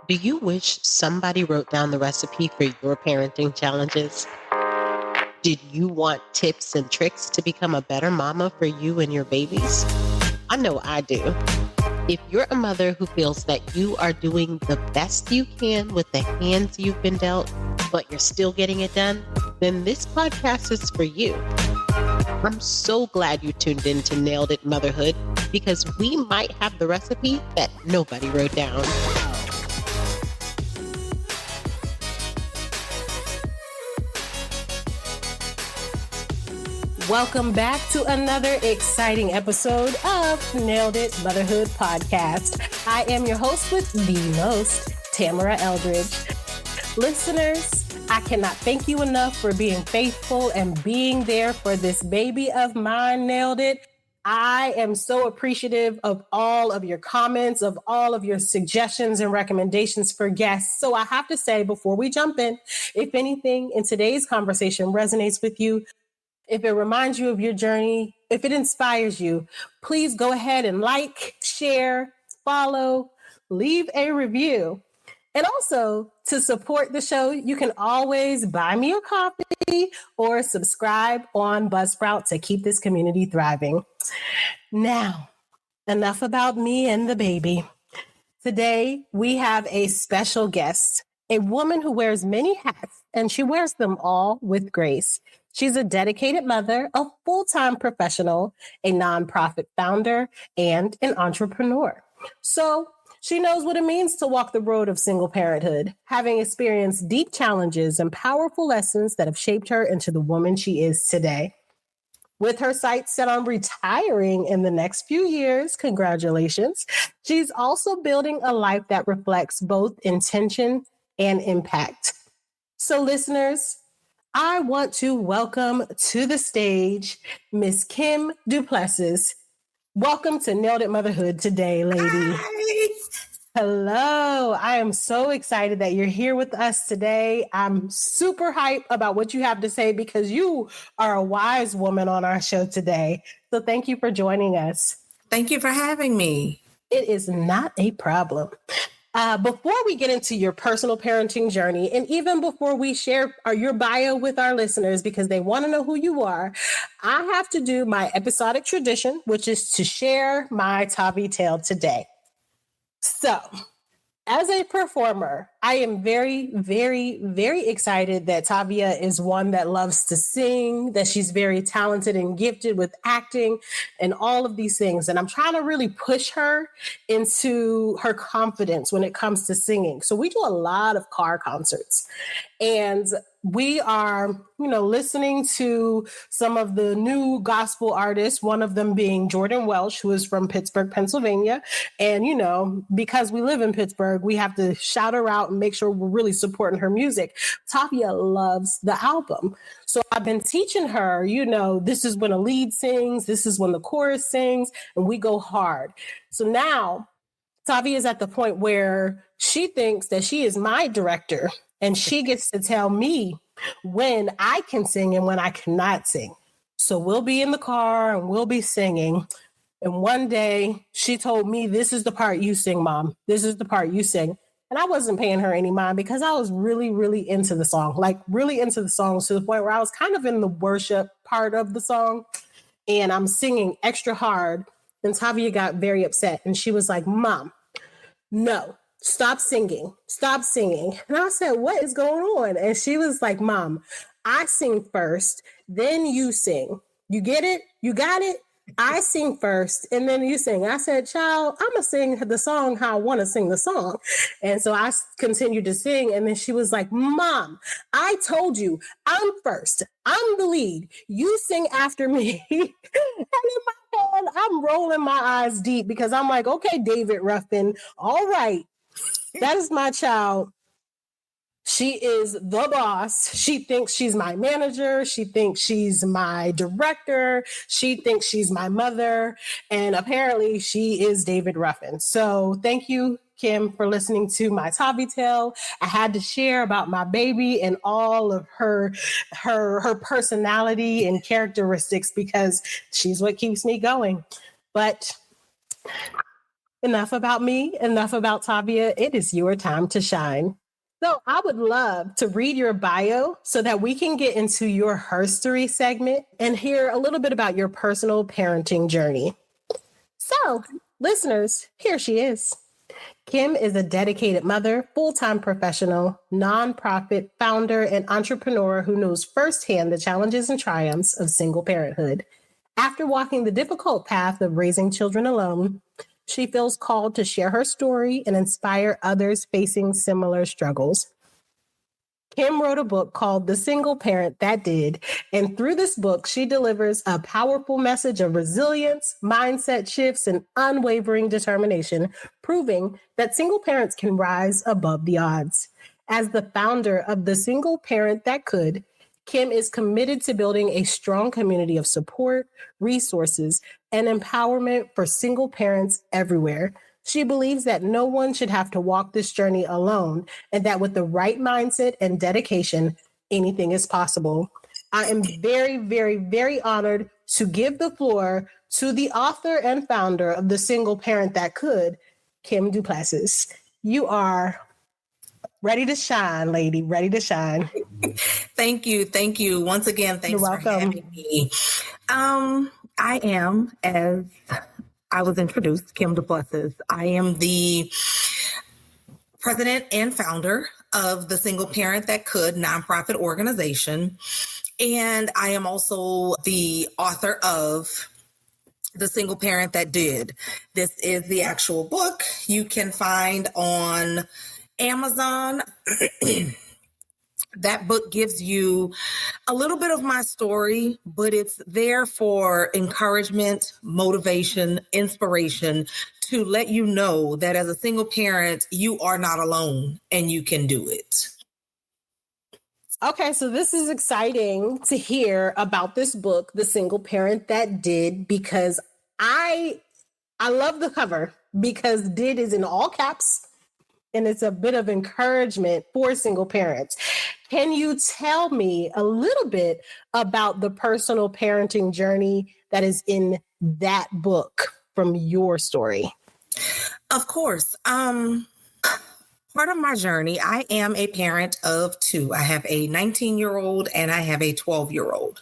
Do you wish somebody wrote down the recipe for your parenting challenges? Did you want tips and tricks to become a better mama for you and your babies? I know I do. If you're a mother who feels that you are doing the best you can with the hands you've been dealt, but you're still getting it done, then this podcast is for you. I'm so glad you tuned in to Nailed It Motherhood, because we might have the recipe that nobody wrote down. Welcome back to another exciting episode of Nailed It Motherhood Podcast. I am your host with the most, Tamara Eldridge. Listeners, I cannot thank you enough for being faithful and being there for this baby of mine, Nailed It. I am so appreciative of all of your comments, of all of your suggestions and recommendations for guests. So I have to say, before we jump in, if anything in today's conversation resonates with you, if it reminds you of your journey, if it inspires you, please go ahead and like, share, follow, leave a review. And also, to support the show, you can always buy me a coffee or subscribe on Buzzsprout to keep this community thriving. Now, enough about me and the baby. Today, we have a special guest, a woman who wears many hats, and she wears them all with grace. She's a dedicated mother, a full-time professional, a nonprofit founder, and an entrepreneur. So she knows what it means to walk the road of single parenthood, having experienced deep challenges and powerful lessons that have shaped her into the woman she is today. With her sights set on retiring in the next few years, congratulations, she's also building a life that reflects both intention and impact. So listeners, I want to welcome to the stage Miss Kim Duplessis. Welcome to Nailed It Motherhood today, lady. Hi. Hello. I am so excited that you're here with us today. I'm super hyped about what you have to say because you are a wise woman on our show today. So thank you for joining us. Thank you for having me. It is not a problem. Before we get into your personal parenting journey, and even before we share your bio with our listeners, because they want to know who you are, I have to do my episodic tradition, which is to share my Tavi tale today. So, as a performer, I am very, very, very excited that Tavia is one that loves to sing, that she's very talented and gifted with acting and all of these things. And I'm trying to really push her into her confidence when it comes to singing. So we do a lot of car concerts. And we are, listening to some of the new gospel artists, one of them being Jordan Welsh, who is from Pittsburgh, Pennsylvania. And, because we live in Pittsburgh, we have to shout her out and make sure we're really supporting her music. Tavia loves the album. So I've been teaching her, this is when a lead sings, this is when the chorus sings, and we go hard. So now Tavia is at the point where she thinks that she is my director. And she gets to tell me when I can sing and when I cannot sing. So we'll be in the car and we'll be singing. And one day she told me, this is the part you sing, Mom. This is the part you sing. And I wasn't paying her any mind because I was really, really into the song, really into the song to the point where I was kind of in the worship part of the song. And I'm singing extra hard. And Tavia got very upset. And she was like, Mom, no. Stop singing. Stop singing. And I said, what is going on? And she was like, Mom, I sing first, then you sing. You get it? You got it? I sing first, and then you sing. I said, child, I'm going to sing the song how I want to sing the song. And so I continued to sing. And then she was like, Mom, I told you I'm first. I'm the lead. You sing after me. And in my head, I'm rolling my eyes deep because I'm like, okay, David Ruffin, all right. That is my child. She is the boss. She thinks she's my manager. She thinks she's my director. She thinks she's my mother. And apparently she is David Ruffin. So thank you, Kim, for listening to my Tavi tale. I had to share about my baby and all of her personality and characteristics because she's what keeps me going. But Enough about me, enough about Tavia. It is your time to shine. So I would love to read your bio so that we can get into your herstory segment and hear a little bit about your personal parenting journey. So, listeners, here she is. Kim is a dedicated mother, full-time professional, nonprofit founder, and entrepreneur who knows firsthand the challenges and triumphs of single parenthood. After walking the difficult path of raising children alone, she feels called to share her story and inspire others facing similar struggles. Kim wrote a book called The Single Parent That Did, and through this book, she delivers a powerful message of resilience, mindset shifts, and unwavering determination, proving that single parents can rise above the odds. As the founder of The Single Parent That Could, Kim is committed to building a strong community of support, resources, and empowerment for single parents everywhere. She believes that no one should have to walk this journey alone, and that with the right mindset and dedication, anything is possible. I am very, very, very honored to give the floor to the author and founder of The Single Parent That Could, Kim Duplessis. You are ready to shine, lady, ready to shine. Thank you. Thank you. Once again, thanks You're for welcome. having me. I am, as I was introduced, Kim Duplessis. I am the president and founder of the Single Parent That Could nonprofit organization. And I am also the author of The Single Parent That Did. This is the actual book you can find on Amazon. That book gives you a little bit of my story, but it's there for encouragement, motivation, inspiration to let you know that as a single parent, you are not alone and you can do it. Okay, so this is exciting to hear about this book, The Single Parent That Did, because I love the cover because did is in all caps and it's a bit of encouragement for single parents. Can you tell me a little bit about the personal parenting journey that is in that book from your story? Of course. Part of my journey, I am a parent of two. I have a 19-year-old and I have a 12-year-old.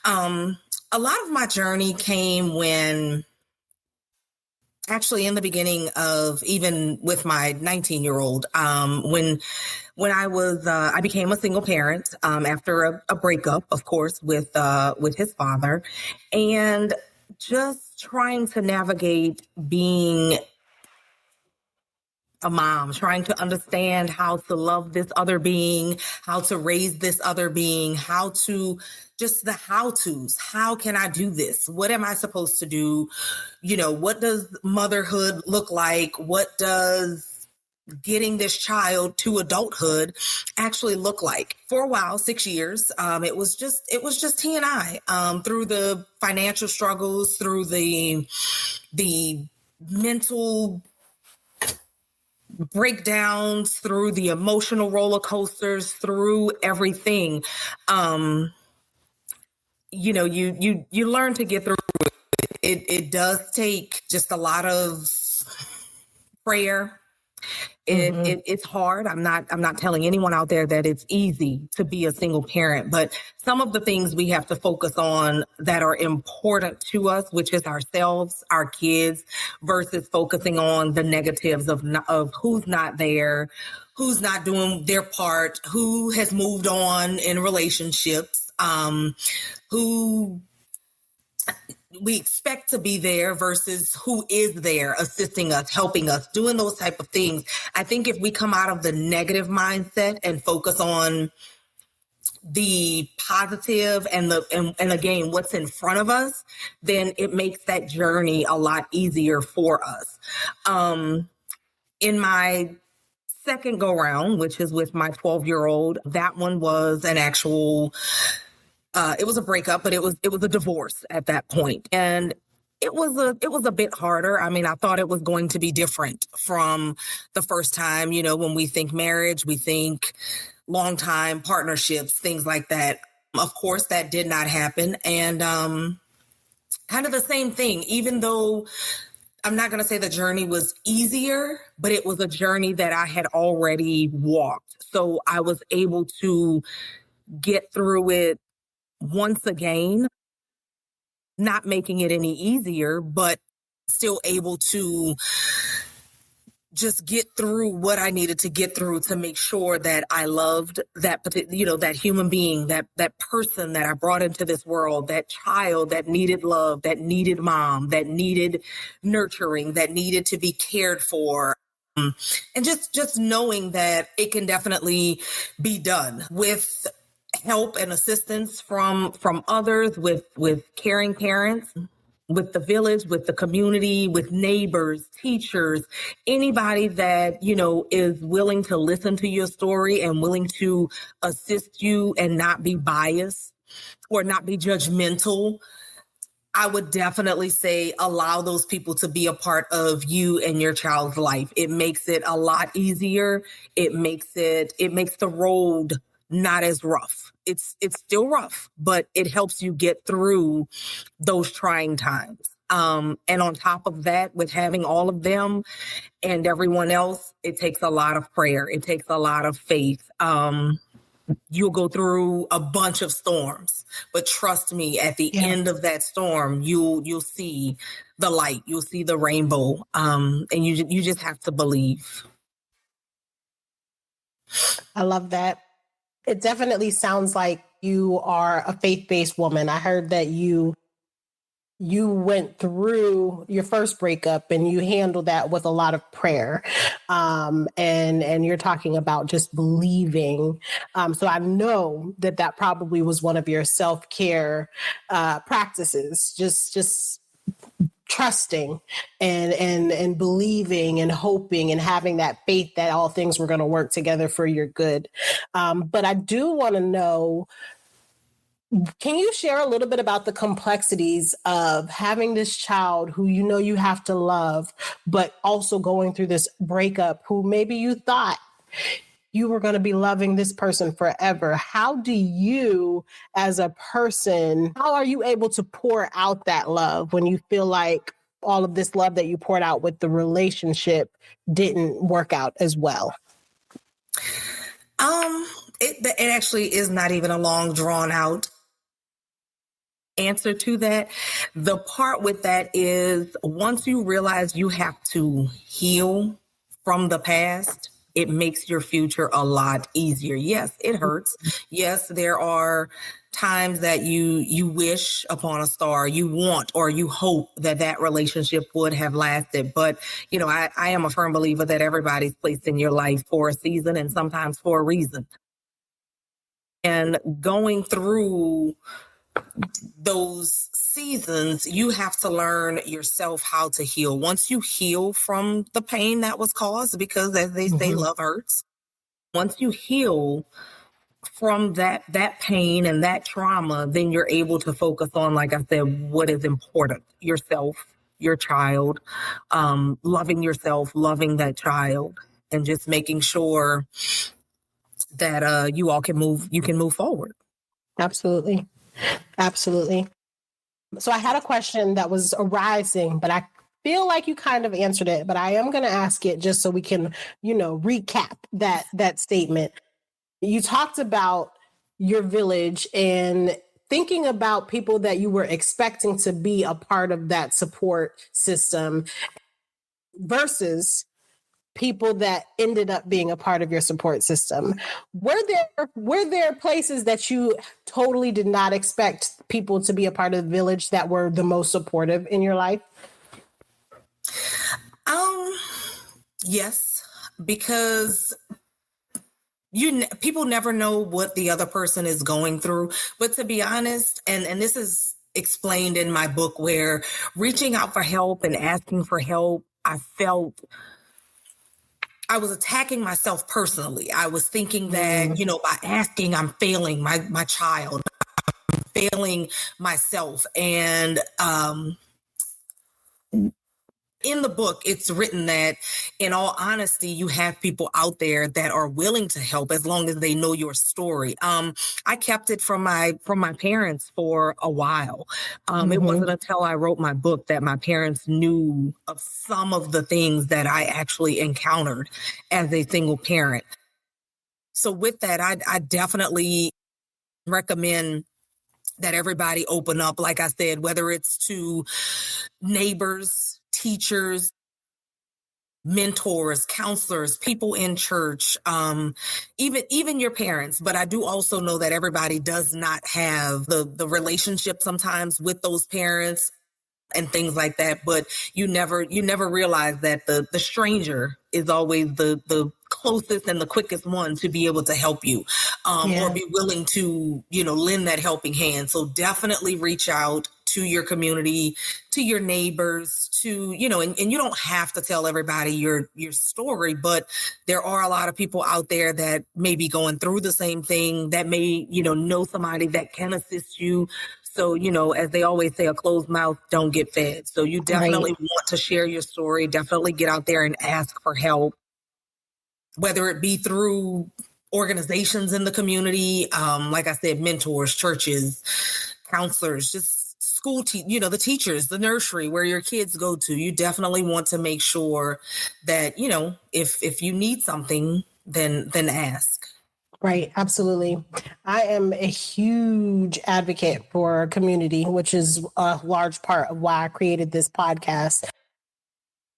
A lot of my journey came when, actually in the beginning of, even with my 19-year-old, when I became a single parent after a breakup, of course, with his father, and just trying to navigate being a mom, trying to understand how to love this other being, how to raise this other being, just the how-tos. How can I do this? What am I supposed to do? What does motherhood look like? What does getting this child to adulthood actually look like? For a while, 6 years, it was just he and I, through the financial struggles, through the mental breakdowns, through the emotional roller coasters, through everything. You learn to get through it. It does take just a lot of prayer. It's hard. I'm not telling anyone out there that it's easy to be a single parent, but some of the things we have to focus on that are important to us, which is ourselves, our kids, versus focusing on the negatives of who's not there, who's not doing their part, who has moved on in relationships, who we expect to be there versus who is there assisting us, helping us, doing those type of things. I think if we come out of the negative mindset and focus on the positive and again, what's in front of us, then it makes that journey a lot easier for us. In my second go round, which is with my 12-year-old, that one was an actual it was a breakup, but it was a divorce at that point. And it was a bit harder. I mean, I thought it was going to be different from the first time. When we think marriage, we think long time partnerships, things like that. Of course, that did not happen. And kind of the same thing, even though I'm not going to say the journey was easier, but it was a journey that I had already walked. So I was able to get through it once again, not making it any easier, but still able to just get through what I needed to get through to make sure that I loved that, that human being, that person that I brought into this world, that child that needed love, that needed mom, that needed nurturing, that needed to be cared for. And just knowing that it can definitely be done with help and assistance from others, with caring parents, with the village, with the community, with neighbors, teachers, anybody that, is willing to listen to your story and willing to assist you and not be biased or not be judgmental. I would definitely say allow those people to be a part of you and your child's life. It makes it a lot easier. It makes the road not as rough. It's still rough, but it helps you get through those trying times. And on top of that, with having all of them and everyone else, it takes a lot of prayer. It takes a lot of faith. You'll go through a bunch of storms, but trust me, at the end of that storm, you'll see the light, you'll see the rainbow, and you just have to believe. I love that. It definitely sounds like you are a faith-based woman. I heard that you went through your first breakup and you handled that with a lot of prayer. And you're talking about just believing. So I know that probably was one of your self-care practices, just trusting and believing and hoping and having that faith that all things were going to work together for your good. But I do want to know, can you share a little bit about the complexities of having this child who you have to love, but also going through this breakup, who maybe you thought you were going to be loving this person forever? How do you, as a person, how are you able to pour out that love when you feel like all of this love that you poured out with the relationship didn't work out as well? It actually is not even a long, drawn out answer to that. The part with that is, once you realize you have to heal from the past, it makes your future a lot easier. Yes, it hurts. Yes, there are times that you wish upon a star, you want or you hope that relationship would have lasted. But, I am a firm believer that everybody's placed in your life for a season and sometimes for a reason. And going through those seasons, you have to learn yourself how to heal. Once you heal from the pain that was caused, because as they say, love hurts. Once you heal from that pain and that trauma, then you're able to focus on, like I said, what is important: yourself, your child, loving yourself, loving that child, and just making sure that you can move forward. Absolutely. Absolutely. So I had a question that was arising, but I feel like you kind of answered it, but I am going to ask it just so we can, recap that statement. You talked about your village and thinking about people that you were expecting to be a part of that support system versus people that ended up being a part of your support system. Were there places that you totally did not expect people to be a part of the village that were the most supportive in your life? Yes, because people never know what the other person is going through. But to be honest, and this is explained in my book, where reaching out for help and asking for help, I felt I was attacking myself personally. I was thinking that, by asking, I'm failing my child, I'm failing myself. And In the book, it's written that, in all honesty, you have people out there that are willing to help as long as they know your story. I kept it from my parents for a while. It wasn't until I wrote my book that my parents knew of some of the things that I actually encountered as a single parent. So with that, I definitely recommend that everybody open up, like I said, whether it's to neighbors, teachers, mentors, counselors, people in church, even your parents. But I do also know that everybody does not have the relationship sometimes with those parents and things like that. But you never realize that the stranger is always the closest and the quickest one to be able to help you, or be willing to, lend that helping hand. So definitely reach out to your community, to your neighbors, to, and you don't have to tell everybody your story, but there are a lot of people out there that may be going through the same thing, that may, know somebody that can assist you. So, as they always say, a closed mouth don't get fed. So you definitely want to share your story, definitely get out there and ask for help, whether it be through organizations in the community, like I said, mentors, churches, counselors, just school, the teachers, the nursery where your kids go to. You definitely want to make sure that, if you need something, then ask. Right. Absolutely. I am a huge advocate for community, which is a large part of why I created this podcast.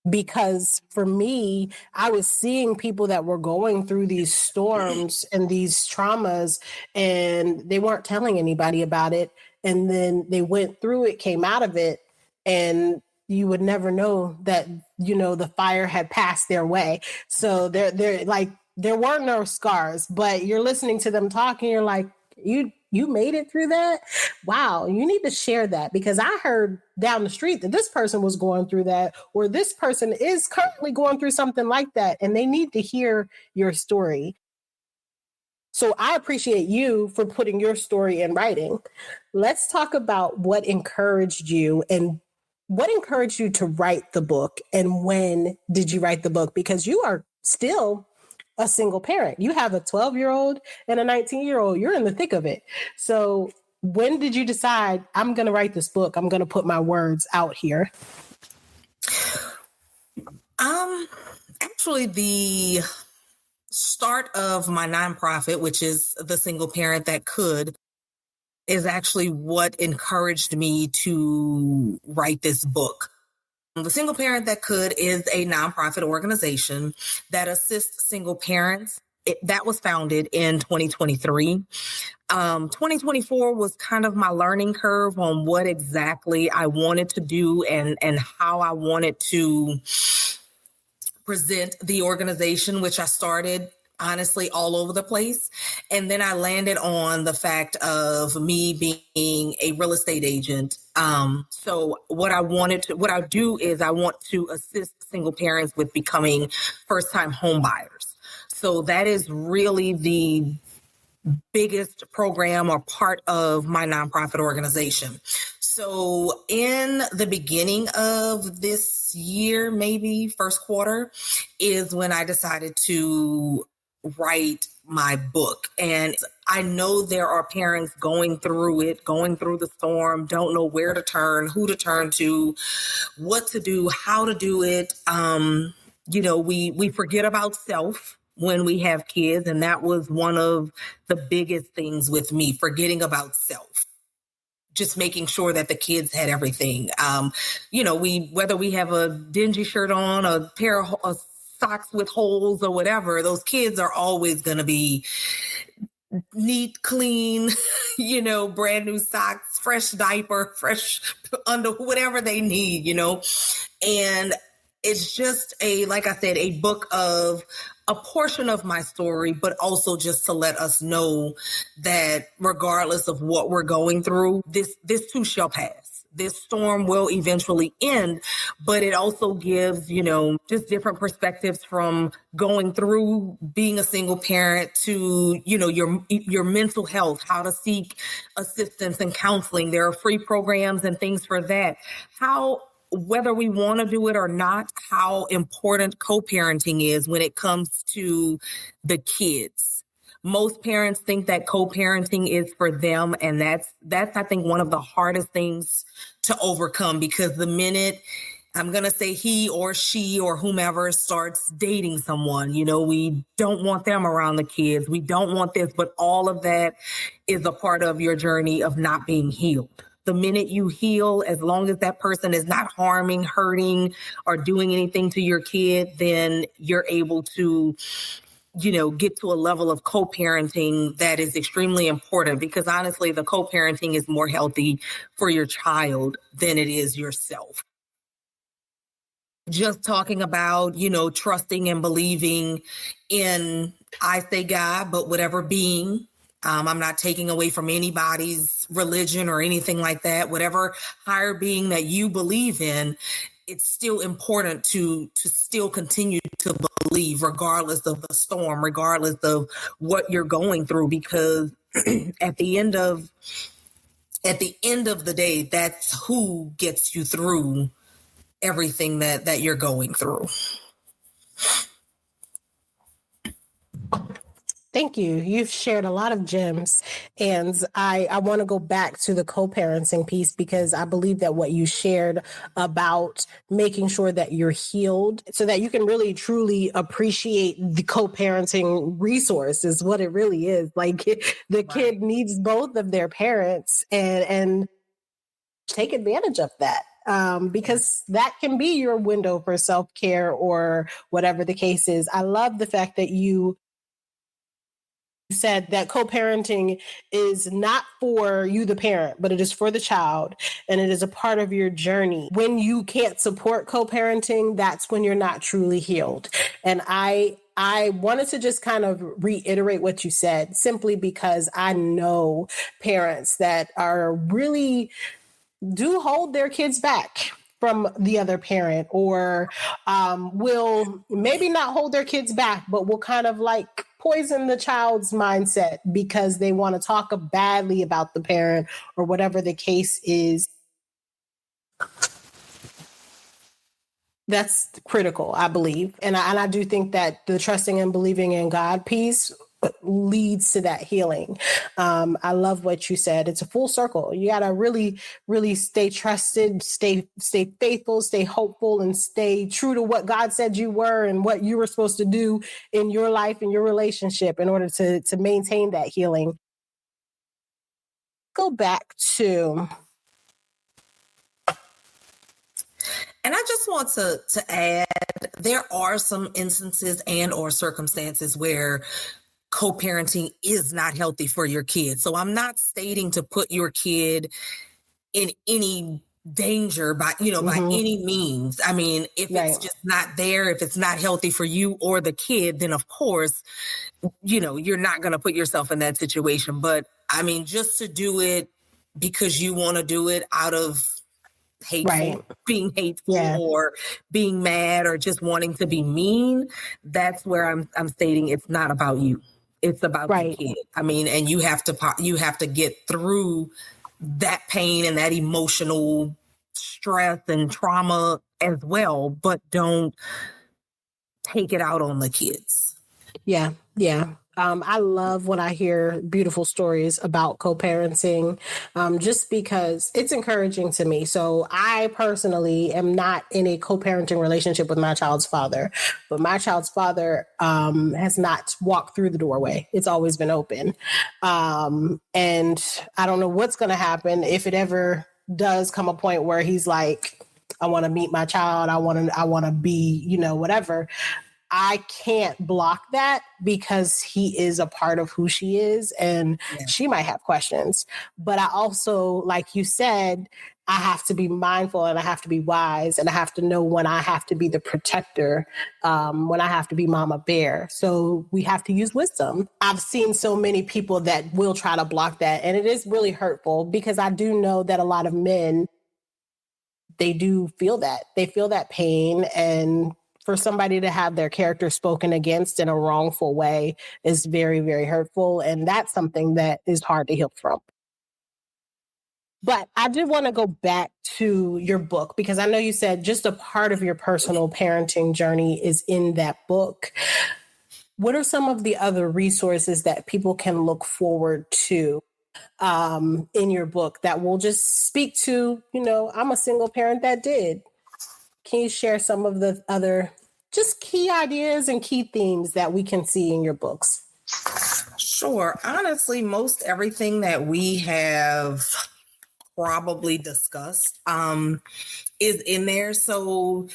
Because for me, I was seeing people that were going through these storms and these traumas, and they weren't telling anybody about it. And then they went through it, came out of it, and you would never know that, the fire had passed their way. So they're like, there were no scars, but you're listening to them talk and you're like, you made it through that? Wow, you need to share that, because I heard down the street that this person was going through that, or this person is currently going through something like that, and they need to hear your story. So I appreciate you for putting your story in writing. Let's talk about what encouraged you to write the book, and when did you write the book? Because you are still a single parent. You have a 12-year-old and a 19-year-old. You're in the thick of it. So when did you decide, I'm going to write this book? I'm going to put my words out here. Actually, the start of my nonprofit, which is The Single Parent That Could, is actually what encouraged me to write this book. The Single Parent That Could is a nonprofit organization that assists single parents. That was founded in 2023. 2024 was kind of my learning curve on what exactly I wanted to do and how I wanted to present the organization, which I started honestly all over the place. And then I landed on the fact of me being a real estate agent. So what I do is I want to assist single parents with becoming first-time home buyers. So that is really the biggest program or part of my nonprofit organization. So in the beginning of this year, maybe first quarter, is when I decided to write my book. And I know there are parents going through the storm, don't know where to turn, who to turn to, what to do, how to do it. We forget about self when we have kids. And that was one of the biggest things with me, forgetting about self. Just making sure that the kids had everything. Whether we have a dingy shirt on, a pair of socks with holes or whatever, those kids are always going to be neat, clean, brand new socks, fresh diaper, fresh under, whatever they need, and it's just like I said, a book of a portion of my story, but also just to let us know that regardless of what we're going through, this too shall pass. This storm will eventually end, but it also gives, just different perspectives from going through being a single parent to, your mental health, how to seek assistance and counseling. There are free programs and things for that. How whether we want to do it or not, how important co-parenting is when it comes to the kids. Most parents think that co-parenting is for them, and that's I think one of the hardest things to overcome, because the minute, I'm going to say, he or she or whomever starts dating someone, we don't want them around the kids. We don't want this, but all of that is a part of your journey of not being healed. The minute you heal, as long as that person is not harming, hurting, or doing anything to your kid, then you're able to, get to a level of co-parenting that is extremely important, because honestly, the co-parenting is more healthy for your child than it is yourself. Just talking about, trusting and believing in, I say God, but whatever being. I'm not taking away from anybody's religion or anything like that. Whatever higher being that you believe in, it's still important to still continue to believe, regardless of the storm, regardless of what you're going through, because at the end of the day, that's who gets you through everything that you're going through. Thank you. You've shared a lot of gems. And I want to go back to the co-parenting piece, because I believe that what you shared about making sure that you're healed so that you can really truly appreciate the co-parenting resource is what it really is. Like, the kid needs both of their parents, and take advantage of that. Because that can be your window for self-care or whatever the case is. I love the fact that you said that co-parenting is not for you, the parent, but it is for the child, and it is a part of your journey. When you can't support co-parenting, that's when you're not truly healed. And I wanted to just kind of reiterate what you said, simply because I know parents that are really do hold their kids back from the other parent, or will maybe not hold their kids back, but will kind of like poison the child's mindset because they want to talk badly about the parent or whatever the case is. That's critical, I believe. And I do think that the trusting and believing in God piece leads to that healing. I love what you said. It's a full circle. You got to really, really stay trusted, stay faithful, stay hopeful, and stay true to what God said you were and what you were supposed to do in your life and your relationship in order to maintain that healing. Go back to... And I just want to add, there are some instances and or circumstances where co-parenting is not healthy for your kid. So I'm not stating to put your kid in any danger by any means. I mean, if it's just not there, if it's not healthy for you or the kid, then of course, you're not going to put yourself in that situation. But I mean, just to do it because you want to do it out of being hateful or being mad or just wanting to be mean, that's where I'm stating it's not about you. It's about the kid. I mean, and you have to get through that pain and that emotional stress and trauma as well, but don't take it out on the kids. Yeah. I love when I hear beautiful stories about co-parenting, just because it's encouraging to me. So I personally am not in a co-parenting relationship with my child's father, but my child's father has not walked through the doorway. It's always been open. And I don't know what's going to happen if it ever does come a point where he's like, I want to meet my child. I want to be, whatever. I can't block that because he is a part of who she is, and she might have questions. But I also, like you said, I have to be mindful and I have to be wise and I have to know when I have to be the protector, when I have to be mama bear. So we have to use wisdom. I've seen so many people that will try to block that, and it is really hurtful because I do know that a lot of men, they do feel that. They feel that pain, and for somebody to have their character spoken against in a wrongful way is very, very hurtful. And that's something that is hard to heal from. But I did want to go back to your book because I know you said just a part of your personal parenting journey is in that book. What are some of the other resources that people can look forward to in your book that will just speak to, I'm a single parent that did? Can you share some of the other just key ideas and key themes that we can see in your books? Sure. Honestly, most everything that we have probably discussed is in there. So,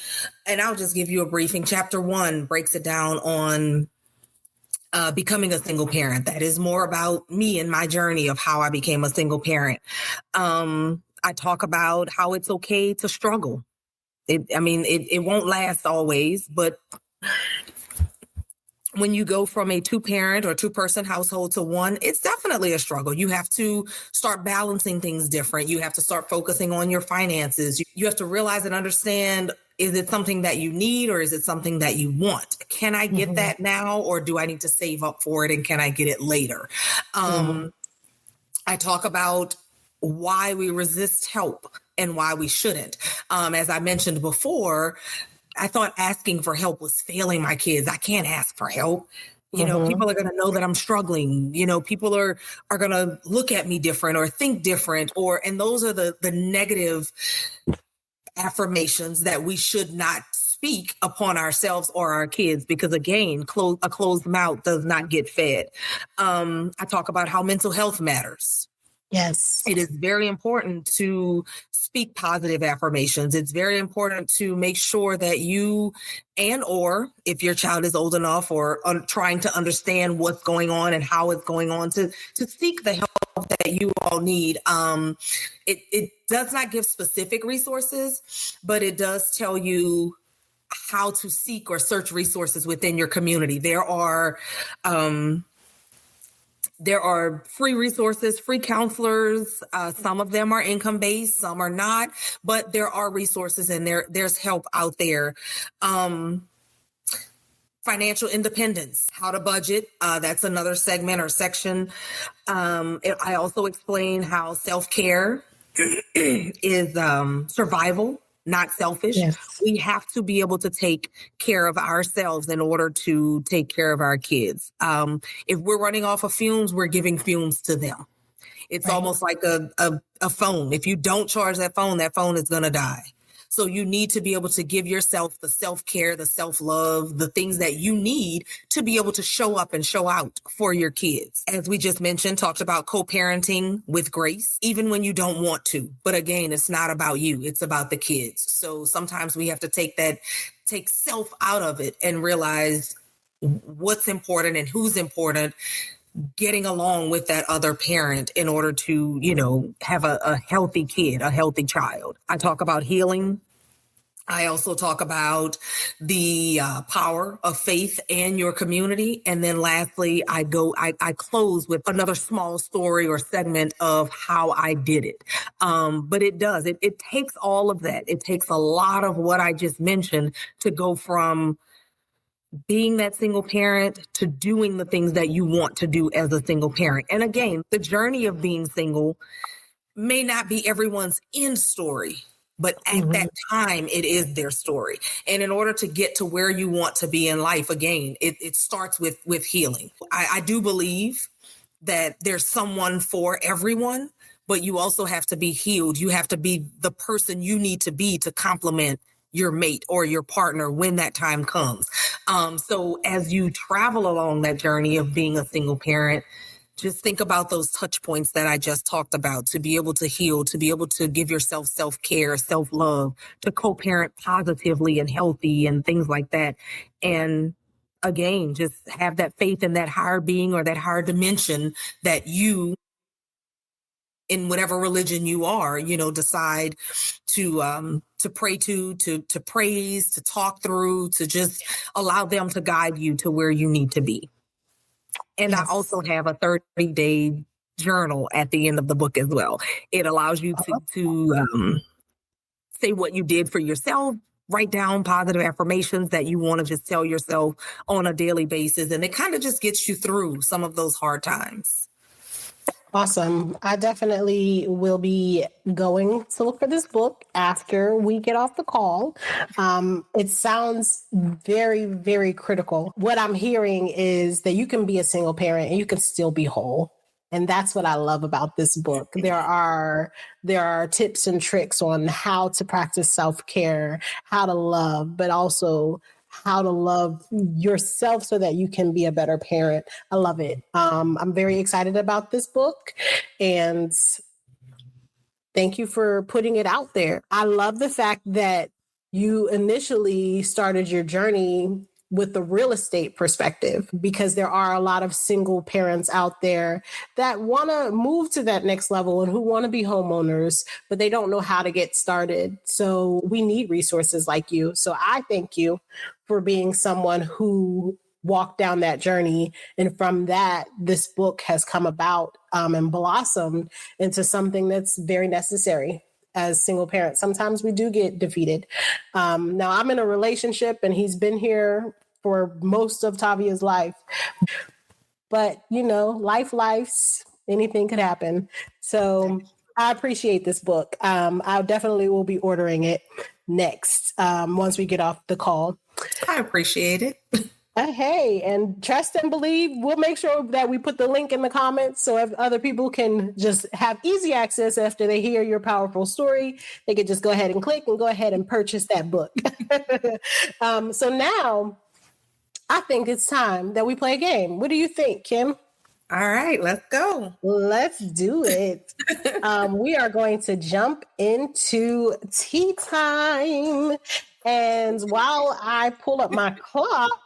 and I'll just give you a briefing. Chapter 1 breaks it down on becoming a single parent. That is more about me and my journey of how I became a single parent. I talk about how it's okay to struggle. It won't last always, but when you go from a 2-parent or 2-person household to one, it's definitely a struggle. You have to start balancing things different. You have to start focusing on your finances. You have to realize and understand, is it something that you need or is it something that you want? Can I get that now or do I need to save up for it and can I get it later? I talk about why we resist help and why we shouldn't. As I mentioned before, I thought asking for help was failing my kids. I can't ask for help. People are going to know that I'm struggling. People are going to look at me different or think different, and those are the negative affirmations that we should not speak upon ourselves or our kids, because again, a closed mouth does not get fed. I talk about how mental health matters. Yes. It is very important to speak positive affirmations. It's very important to make sure that you or if your child is old enough or trying to understand what's going on and how it's going on, to seek the help that you all need. It does not give specific resources, but it does tell you how to seek or search resources within your community. There are free resources, free counselors. Some of them are income-based, some are not, but there are resources and there's help out there. Financial independence, how to budget. That's another segment or section. I also explain how self-care is survival, not selfish. Yes. We have to be able to take care of ourselves in order to take care of our kids. If we're running off of fumes, we're giving fumes to them. It's almost like a phone. If you don't charge that phone is going to die. So you need to be able to give yourself the self-care, the self-love, the things that you need to be able to show up and show out for your kids. As we just mentioned, talked about co-parenting with grace, even when you don't want to. But again, it's not about you. It's about the kids. So sometimes we have to take self out of it and realize what's important and who's important, getting along with that other parent in order to, have a healthy kid, a healthy child. I talk about healing. I also talk about the power of faith and your community. And then lastly, I close with another small story or segment of how I did it. But it takes all of that. It takes a lot of what I just mentioned to go from being that single parent to doing the things that you want to do as a single parent. And again, the journey of being single may not be everyone's end story, but at that time, it is their story. And in order to get to where you want to be in life, again, it starts with healing. I do believe that there's someone for everyone, but you also have to be healed. You have to be the person you need to be to complement your mate or your partner when that time comes. So as you travel along that journey of being a single parent, just think about those touch points that I just talked about, to be able to heal, to be able to give yourself self-care, self-love, to co-parent positively and healthy and things like that. And again, just have that faith in that higher being or that higher dimension that you, in whatever religion you are, decide to pray to praise, to talk through, to just allow them to guide you to where you need to be. And yes. I also have a 30-day journal at the end of the book as well. It allows you to say what you did for yourself, write down positive affirmations that you want to just tell yourself on a daily basis. And it kind of just gets you through some of those hard times. Awesome. I definitely will be going to look for this book after we get off the call. It sounds very, very critical. What I'm hearing is that you can be a single parent and you can still be whole. And that's what I love about this book. There are tips and tricks on how to practice self-care, how to love, but also how to love yourself so that you can be a better parent. I love it. I'm very excited about this book, and thank you for putting it out there. I love the fact that you initially started your journey with the real estate perspective, because there are a lot of single parents out there that want to move to that next level and who want to be homeowners, but they don't know how to get started. So we need resources like you. So I thank you for being someone who walked down that journey. And from that, this book has come about and blossomed into something that's very necessary as single parents. Sometimes we do get defeated. Now I'm in a relationship and he's been here for most of Tavia's life, but life's anything could happen. So I appreciate this book. I definitely will be ordering it next once we get off the call. I appreciate it. Hey, and trust and believe. We'll make sure that we put the link in the comments so if other people can just have easy access after they hear your powerful story, they could just go ahead and click and go ahead and purchase that book. So now I think it's time that we play a game. What do you think, Kim? All right, let's go. Let's do it. We are going to jump into tea time. And while I pull up my clock,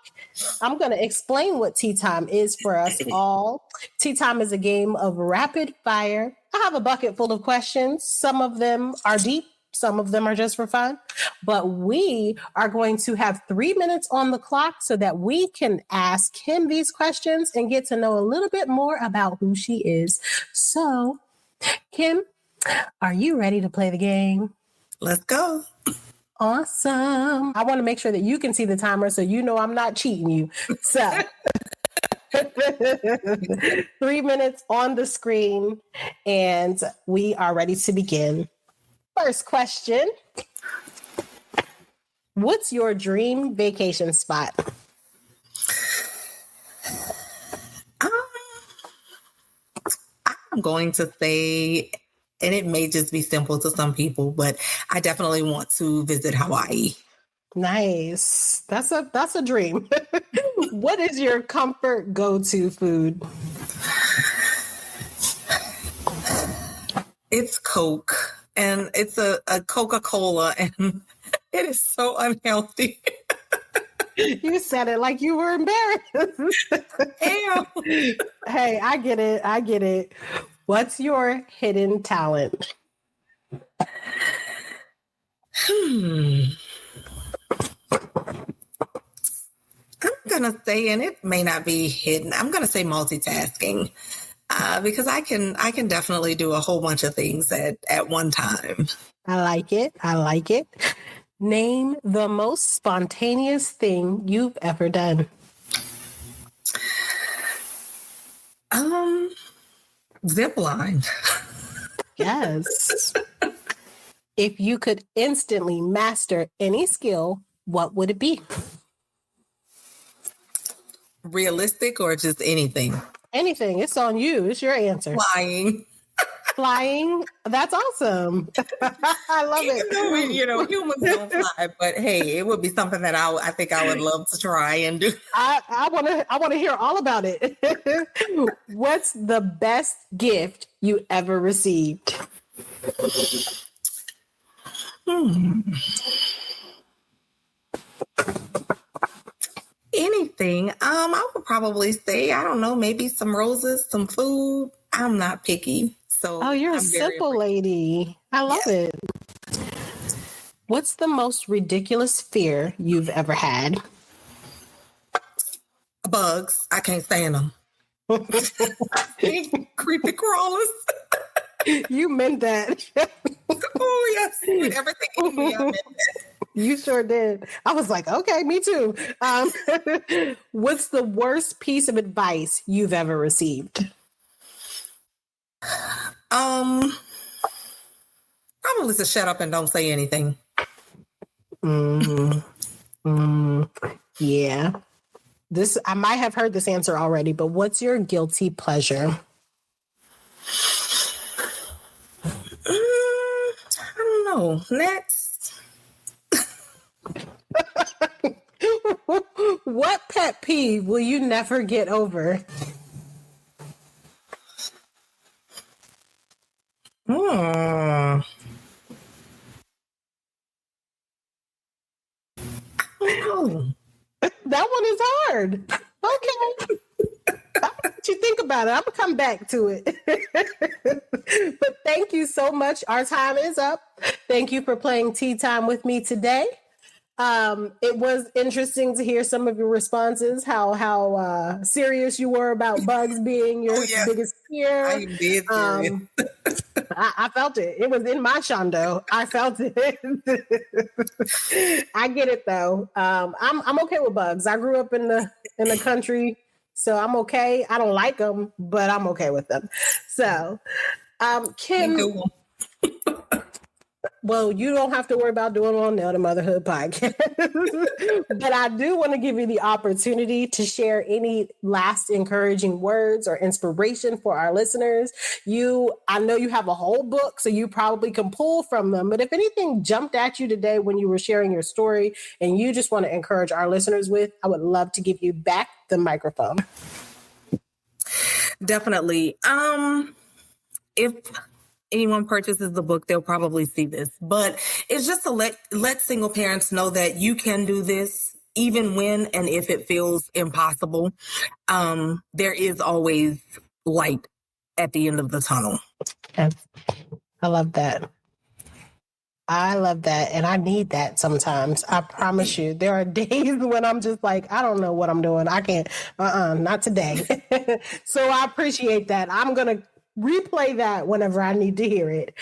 I'm going to explain what tea time is for us all. Tea time is a game of rapid fire. I have a bucket full of questions. Some of them are deep. Some of them are just for fun. But we are going to have 3 minutes on the clock so that we can ask him these questions and get to know a little bit more about who she is. So, Kim, are you ready to play the game? Let's go. Awesome. I want to make sure that you can see the timer so you know I'm not cheating you. So 3 minutes on the screen and we are ready to begin. First question. What's your dream vacation spot? I'm going to say, and it may just be simple to some people, but I definitely want to visit Hawaii. Nice. That's a dream. What is your comfort go-to food? It's Coke, and it's a Coca-Cola, and it is so unhealthy. You said it like you were embarrassed. Ew. Hey, I get it. What's your hidden talent? I'm going to say, and it may not be hidden, I'm going to say multitasking. Because I can definitely do a whole bunch of things at one time. I like it. Name the most spontaneous thing you've ever done. Zip line. Yes. If you could instantly master any skill, what would it be? Realistic or just anything? Anything. It's on you. It's your answer. Flying. Flying. That's awesome. I love it. Humans don't fly, but hey, it would be something that I think I would love to try and do. I want to hear all about it. What's the best gift you ever received? Anything. I would probably say, I don't know, maybe some roses, some food. I'm not picky. So you're a simple lady. I love it. What's the most ridiculous fear you've ever had? Bugs. I can't stand them. Creepy crawlers. You meant that. Oh, yes. With everything in me, I meant that. You sure did. I was like, okay, me too. What's the worst piece of advice you've ever received? Probably to shut up and don't say anything. Yeah. I might have heard this answer already, but what's your guilty pleasure? I don't know. Next. What pet peeve will you never get over? Oh. That one is hard. Okay. I'll let you think about it. I'm going to come back to it. But thank you so much. Our time is up. Thank you for playing Tea Time with me today. It was interesting to hear some of your responses, how serious you were about bugs being your biggest fear. I did serious. I felt it. It was in my shondo. I felt it. I get it though. I'm okay with bugs. I grew up in the country, so I'm okay. I don't like them, but I'm okay with them. So, Kim. Well, you don't have to worry about doing it on the Motherhood podcast. But I do want to give you the opportunity to share any last encouraging words or inspiration for our listeners. I know you have a whole book, so you probably can pull from them. But if anything jumped at you today when you were sharing your story and you just want to encourage our listeners with, I would love to give you back the microphone. Definitely. If anyone purchases the book, they'll probably see this, but it's just to let single parents know that you can do this even when and if it feels impossible. There is always light at the end of the tunnel. Yes. I love that. And I need that sometimes. I promise you, there are days when I'm just like, I don't know what I'm doing. I can't, not today. So I appreciate that. I'm going to replay that whenever I need to hear it.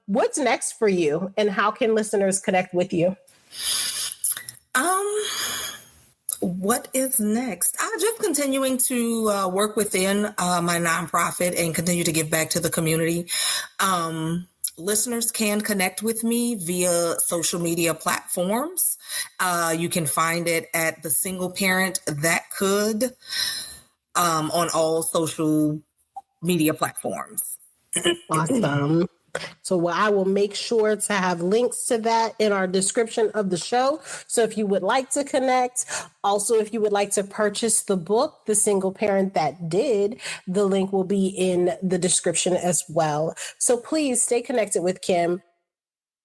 What's next for you, and how can listeners connect with you? What is next? I'm just continuing to work within my nonprofit and continue to give back to the community. Listeners can connect with me via social media platforms. You can find it at The Single Parent That Could on all social media platforms. Awesome. So I will make sure to have links to that in our description of the show. So if you would like to connect, also if you would like to purchase the book, The Single Parent That Did, the link will be in the description as well. So please stay connected with Kim.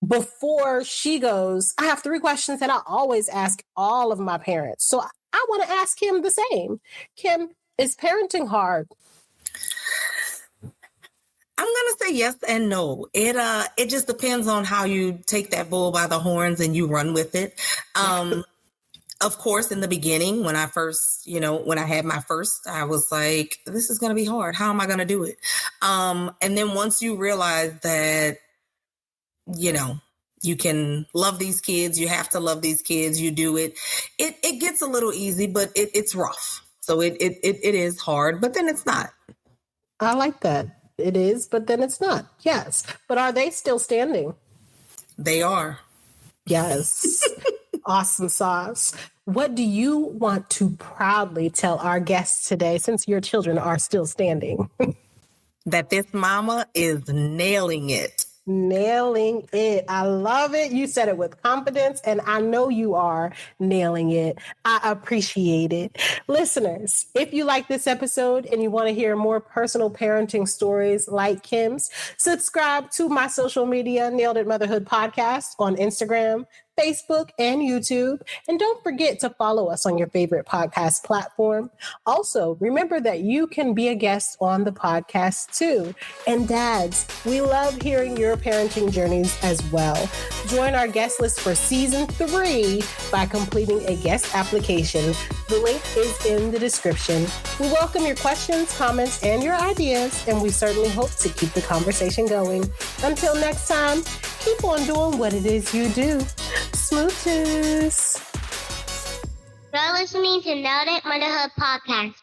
Before she goes, I have 3 questions that I always ask all of my parents. So I want to ask Kim the same. Kim, is parenting hard? I'm going to say yes and no. It just depends on how you take that bull by the horns and you run with it. Of course, in the beginning, when I had my first, I was like, this is going to be hard. How am I going to do it? And then once you realize that, you can love these kids, you have to love these kids, you do it. It gets a little easy, but it's rough. So it is hard, but then it's not. I like that. It is, but then it's not. Yes. But are they still standing? They are. Yes. Awesome sauce. What do you want to proudly tell our guests today, since your children are still standing? That this mama is nailing it. Nailing it. I love it. You said it with confidence, and I know you are nailing it. I appreciate it. Listeners, if you like this episode and you want to hear more personal parenting stories like Kim's, subscribe to my social media, Nailed It Motherhood Podcast on Instagram, Facebook, and YouTube. And don't forget to follow us on your favorite podcast platform. Also, remember that you can be a guest on the podcast too. And dads, we love hearing your parenting journeys as well. Join our guest list for season 3 by completing a guest application. The link is in the description. We welcome your questions, comments, and your ideas, and we certainly hope to keep the conversation going. Until next time, keep on doing what it is you do. Smooches. You're listening to Nailed It Motherhood Podcast.